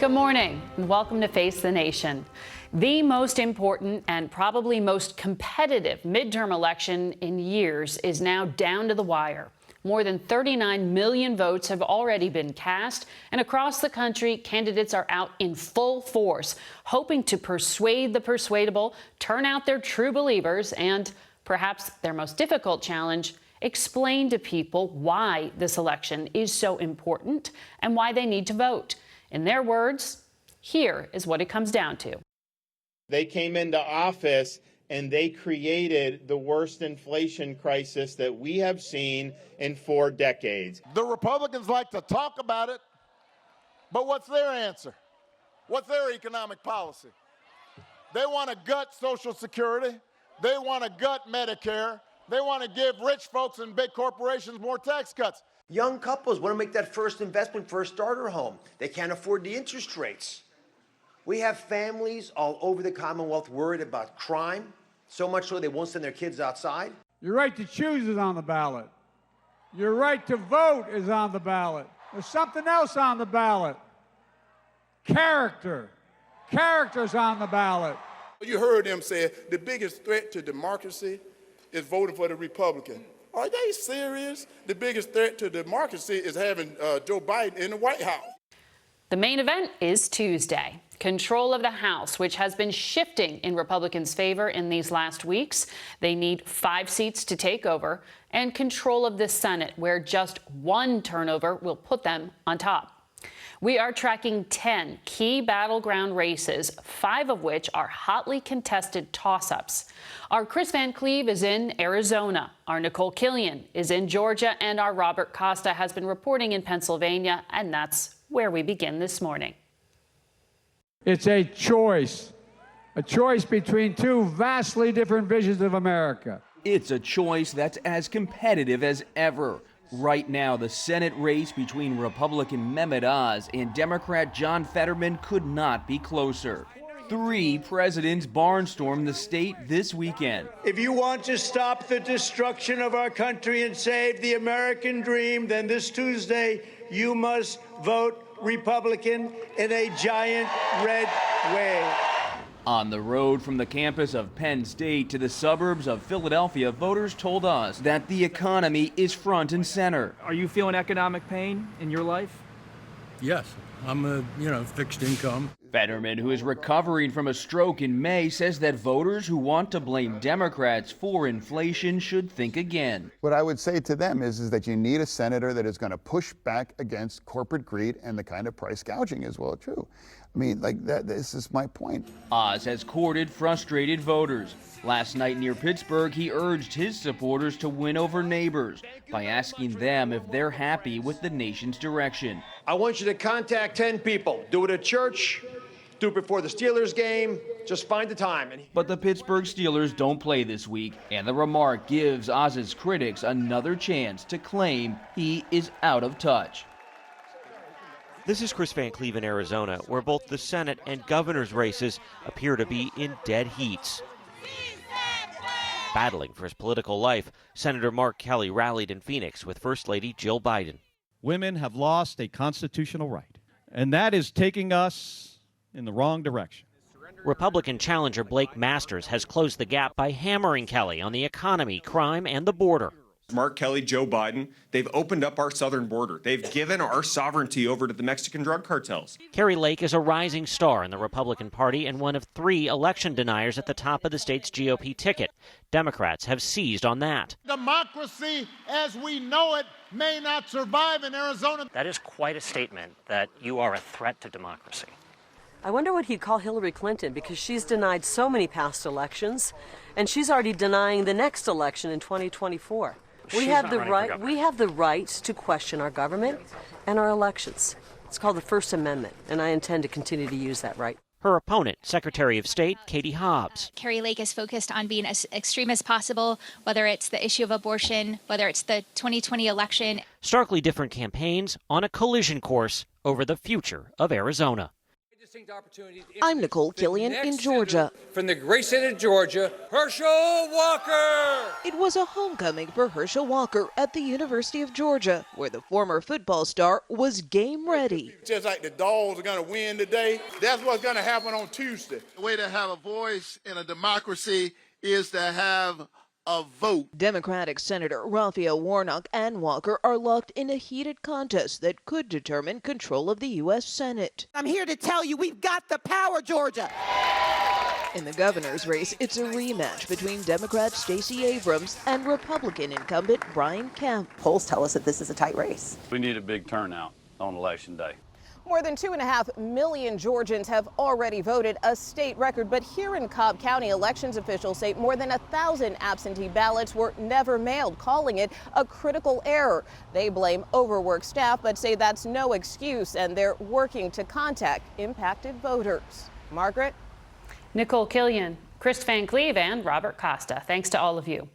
Good morning and welcome to Face the Nation. The most important and probably most competitive midterm election in years is now down to the wire. More than 39 million votes have already been cast, and across the country, candidates are out in full force, hoping to persuade the persuadable, turn out their true believers, and perhaps their most difficult challenge, explain to people why this election is so important and why they need to vote. In their words, here is what it comes down to. They came into office and they created the worst inflation crisis that we have seen in 4 decades. The Republicans like to talk about it, but what's their answer? What's their economic policy? They want to gut Social Security. They want to gut Medicare. They want to give rich folks and big corporations more tax cuts. Young couples want to make that first investment for a starter home. They can't afford the interest rates. We have families all over the Commonwealth worried about crime, so much so they won't send their kids outside. Your right to choose is on the ballot. Your right to vote is on the ballot. There's something else on the ballot. Character. Character's on the ballot. You heard them say the biggest threat to democracy is voting for the Republican. Are they serious? The biggest threat to democracy is having Joe Biden in the White House. The main event is Tuesday. Control of the House, which has been shifting in Republicans' favor in these last weeks. They need 5 seats to take over, and control of the Senate, where just 1 turnover will put them on top. We are tracking 10 key battleground races, 5 of which are hotly contested toss-ups. Our Kris Van Cleave is in Arizona. Our Nikole Killion is in Georgia, and our Robert Costa has been reporting in Pennsylvania, and that's where we begin this morning. It's a choice between 2 vastly different visions of America. It's a choice that's as competitive as ever. Right now, the Senate race between Republican Mehmet Oz and Democrat John Fetterman could not be closer. 3 presidents barnstormed the state this weekend. If you want to stop the destruction of our country and save the American dream, then this Tuesday you must vote Republican in a giant red wave. On the road from the campus of Penn State to the suburbs of Philadelphia, voters told us that the economy is front and center. Are you feeling economic pain in your life? Yes, I'm a fixed income. Fetterman, who is recovering from a stroke in May, says that voters who want to blame Democrats for inflation should think again. What I would say to them is that you need a senator that is going to push back against corporate greed and the kind of price gouging as well, too. I mean, like that. This is my point. Oz has courted frustrated voters. Last night near Pittsburgh, he urged his supporters to win over neighbors by asking them if they're happy with the nation's direction. I want you to contact 10 people. Do it at church. Do it before the Steelers game. Just find the time. But the Pittsburgh Steelers don't play this week, and the remark gives Oz's critics another chance to claim he is out of touch. This is Kris Van Cleave in Arizona, where both the Senate and governor's races appear to be in dead heats. Battling for his political life, Senator Mark Kelly rallied in Phoenix with First Lady Jill Biden. Women have lost a constitutional right, and that is taking us in the wrong direction. Republican challenger Blake Masters has closed the gap by hammering Kelly on the economy, crime, and the border. Mark Kelly, Joe Biden, they've opened up our southern border. They've given our sovereignty over to the Mexican drug cartels. Kari Lake is a rising star in the Republican Party and one of 3 election deniers at the top of the state's GOP ticket. Democrats have seized on that. Democracy as we know it may not survive in Arizona. That is quite a statement that you are a threat to democracy. I wonder what he'd call Hillary Clinton, because she's denied so many past elections, and she's already denying the next election in 2024. We have the right to question our government and our elections. It's called the First Amendment, and I intend to continue to use that right. Her opponent, Secretary of State Katie Hobbs. Kari Lake is focused on being as extreme as possible, whether it's the issue of abortion, whether it's the 2020 election. Starkly different campaigns on a collision course over the future of Arizona. I'm Nikole, Killion in Georgia. From the great state of Georgia, Herschel Walker. It was a homecoming for Herschel Walker at the University of Georgia, where the former football star was game ready. Just like the Dogs are going to win today, that's what's going to happen on Tuesday. The way to have a voice in a democracy is to have a vote. Democratic Senator Raphael Warnock and Walker are locked in a heated contest that could determine control of the U.S. Senate. I'm here to tell you we've got the power, Georgia. In the governor's race, it's a rematch between Democrat Stacey Abrams and Republican incumbent Brian Kemp. Polls tell us that this is a tight race. We need a big turnout on Election Day. More than 2.5 million Georgians have already voted, a state record. But here in Cobb County, elections officials say more than 1,000 absentee ballots were never mailed, calling it a critical error. They blame overworked staff, but say that's no excuse, and they're working to contact impacted voters. Margaret? Nikole, Killion, Kris, Cleave, and Robert Costa. Thanks to all of you.